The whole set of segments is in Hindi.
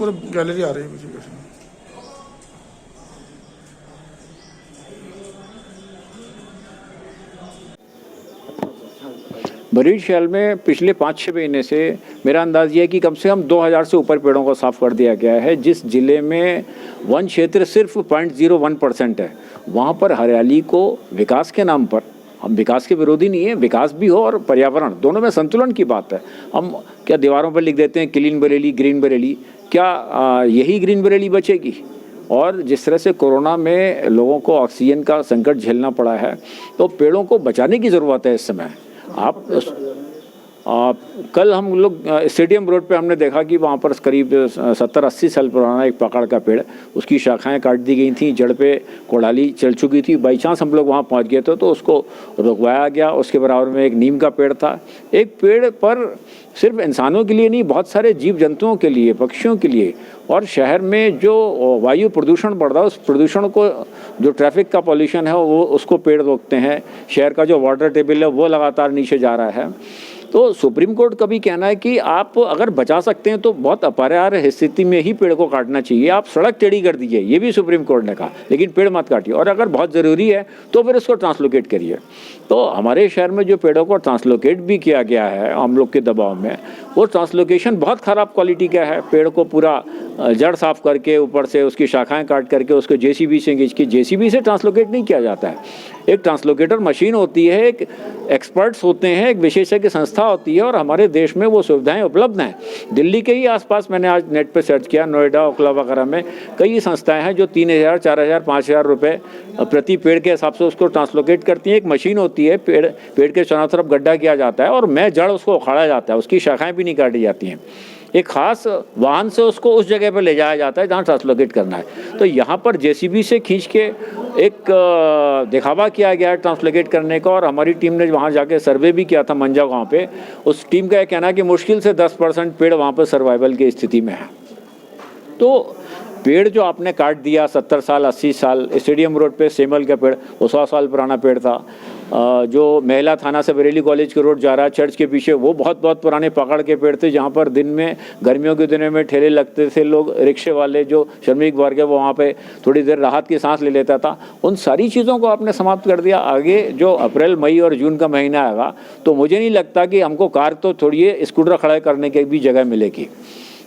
पूरा गैलरी आ रही है कुछ। बरेली शहर में पिछले 5-6 महीने से मेरा अंदाज़ ये है कि कम से कम 2000 से ऊपर पेड़ों को साफ़ कर दिया गया है। जिस जिले में वन क्षेत्र सिर्फ 0.01% है, वहाँ पर हरियाली को विकास के नाम पर, हम विकास के विरोधी नहीं है, विकास भी हो और पर्यावरण दोनों में संतुलन की बात है। हम क्या दीवारों पर लिख देते हैं क्लीन बरेली, ग्रीन बरेली, क्या यही ग्रीन बरेली बचेगी? और जिस तरह से कोरोना में लोगों को ऑक्सीजन का संकट झेलना पड़ा है, तो पेड़ों को बचाने की ज़रूरत है इस समय। कल हम लोग स्टेडियम रोड पे हमने देखा कि वहाँ पर करीब 70-80 साल पुराना एक पकड़ का पेड़, उसकी शाखाएं काट दी गई थी, जड़ पे कोड़ाली चल चुकी थी। बाई चांस हम लोग वहाँ पहुँच गए थे तो उसको रुकवाया गया। उसके बराबर में एक नीम का पेड़ था। एक पेड़ पर सिर्फ इंसानों के लिए नहीं, बहुत सारे जीव जंतुओं के लिए, पक्षियों के लिए। और शहर में जो वायु प्रदूषण बढ़ रहा है, उस प्रदूषण को, जो ट्रैफिक का पॉल्यूशन है, वो उसको पेड़ रोकते हैं। शहर का जो वाटर टेबल है वो लगातार नीचे जा रहा है। तो सुप्रीम कोर्ट का भी कहना है कि आप अगर बचा सकते हैं तो बहुत अपरिहार्य स्थिति में ही पेड़ को काटना चाहिए। आप सड़क टेढ़ी कर दीजिए, ये भी सुप्रीम कोर्ट ने कहा, लेकिन पेड़ मत काटिए। और अगर बहुत ज़रूरी है तो फिर उसको ट्रांसलोकेट करिए। तो हमारे शहर में जो पेड़ों को ट्रांसलोकेट भी किया गया है हम लोग के दबाव में, वो ट्रांसलोकेशन बहुत ख़राब क्वालिटी का है। पेड़ को पूरा जड़ साफ करके, ऊपर से उसकी शाखाएं काट करके उसको जेसीबी से खींच के, जेसीबी से ट्रांसलोकेट नहीं किया जाता है। एक ट्रांसलोकेटर मशीन होती है, एक एक्सपर्ट्स होते हैं, एक विशेषज्ञ संस्था होती है, और हमारे देश में वो सुविधाएं उपलब्ध हैं। दिल्ली के ही आसपास मैंने आज नेट पे सर्च किया, नोएडा, ओखला वगैरह में कई संस्थाएं हैं जो 3000, 4000, 5000 रुपये प्रति पेड़ के हिसाब से उसको ट्रांसलोकेट करती हैं। एक मशीन होती है, पेड़ के चारों तरफ गड्ढा किया जाता है और मैं जड़ उसको उखाड़ा जाता है, उसकी शाखाएँ भी नहीं काटी जाती हैं। एक खास वाहन से उसको उस जगह पर ले जाया जाता है जहाँ ट्रांसलोकेट करना है। तो यहाँ पर जेसीबी से खींच के एक दिखावा किया गया है ट्रांसलोकेट करने का। और हमारी टीम ने वहाँ जाके सर्वे भी किया था मंजा गाँव पे। उस टीम का यह कहना है कि मुश्किल से 10% पेड़ वहाँ पर सर्वाइवल की स्थिति में है। तो पेड़ जो आपने काट दिया 70 साल, 80 साल, स्टेडियम रोड पे सेमल का पेड़, वो 100 साल पुराना पेड़ था। जो महिला थाना से बरेली कॉलेज के रोड जा रहा है, चर्च के पीछे, वो बहुत पुराने पकड़ के पेड़ थे, जहाँ पर दिन में, गर्मियों के दिनों में ठेले लगते थे। लोग, रिक्शे वाले, जो श्रमिक वर्ग है, वो वहाँ पे थोड़ी देर राहत की सांस ले लेता था। उन सारी चीज़ों को आपने समाप्त कर दिया। आगे जो अप्रैल, मई और जून का महीना आएगा, तो मुझे नहीं लगता कि हमको कार तो छोड़िए, स्कूटर खड़ा करने की भी जगह मिलेगी।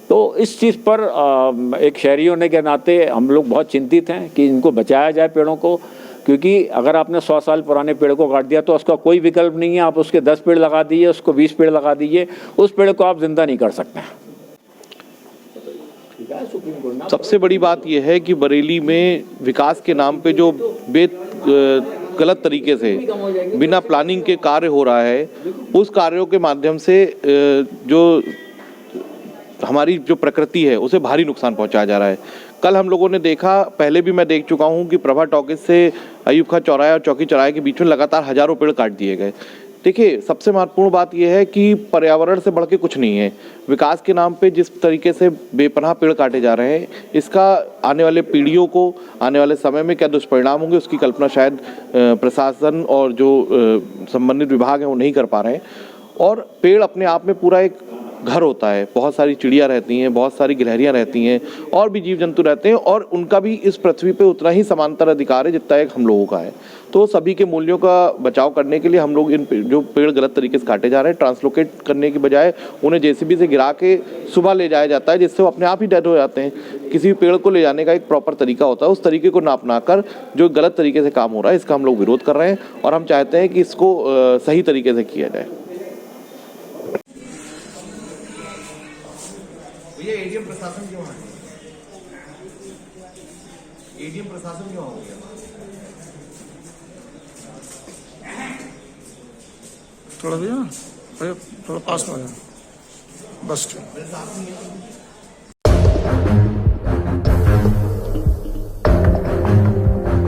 तो इस चीज़ पर एक शहरियों ने के नाते हम लोग बहुत चिंतित हैं कि इनको बचाया जाए पेड़ों को, क्योंकि अगर आपने 100 साल पुराने पेड़ को काट दिया तो उसका कोई विकल्प नहीं है। आप उसके 10 पेड़ लगा दीजिए, उसको 20 पेड़ लगा दीजिए, उस पेड़ को आप जिंदा नहीं कर सकते हैं। सबसे बड़ी बात यह है कि बरेली में विकास के नाम पे जो गलत तरीके से बिना प्लानिंग के कार्य हो रहा है, उस कार्यों के माध्यम से जो हमारी जो प्रकृति है उसे भारी नुकसान पहुंचाया जा रहा है। कल हम लोगों ने देखा, पहले भी मैं देख चुका हूं कि प्रभा टॉकीज से अयूब खां चौराहे और चौकी चौराहे के बीच में लगातार हजारों पेड़ काट दिए गए। देखिए, सबसे महत्वपूर्ण बात यह है कि पर्यावरण से बढ़ के कुछ नहीं है। विकास के नाम पे जिस तरीके से बेपनाह पेड़ काटे जा रहे हैं, इसका आने वाले पीढ़ियों को, आने वाले समय में क्या दुष्परिणाम होंगे, उसकी कल्पना शायद प्रशासन और जो संबंधित विभाग हैं वो नहीं कर पा रहे हैं। और पेड़ अपने आप में पूरा एक घर होता है, बहुत सारी चिड़िया रहती हैं, बहुत सारी गिलहरियाँ रहती हैं, और भी जीव जंतु रहते हैं, और उनका भी इस पृथ्वी पे उतना ही समांतर अधिकार है जितना एक हम लोगों का है। तो सभी के मूल्यों का बचाव करने के लिए हम लोग इन जो पेड़ गलत तरीके से काटे जा रहे हैं, ट्रांसलोकेट करने की बजाय उन्हें जेसीबी से गिरा के सुबह ले जाया जाता है, जिससे वो अपने आप ही डेड हो जाते हैं। किसी भी पेड़ को ले जाने का एक प्रॉपर तरीका होता है, उस तरीके को ना अपना कर जो गलत तरीके से काम हो रहा है, इसका हम लोग विरोध कर रहे हैं और हम चाहते हैं कि इसको सही तरीके से किया जाए। ये एडीएम प्रशासन क्यों है? एडीएम प्रशासन क्यों हो गया? थोड़ा भैया, थोड़ा पास में आ जाओ, बस।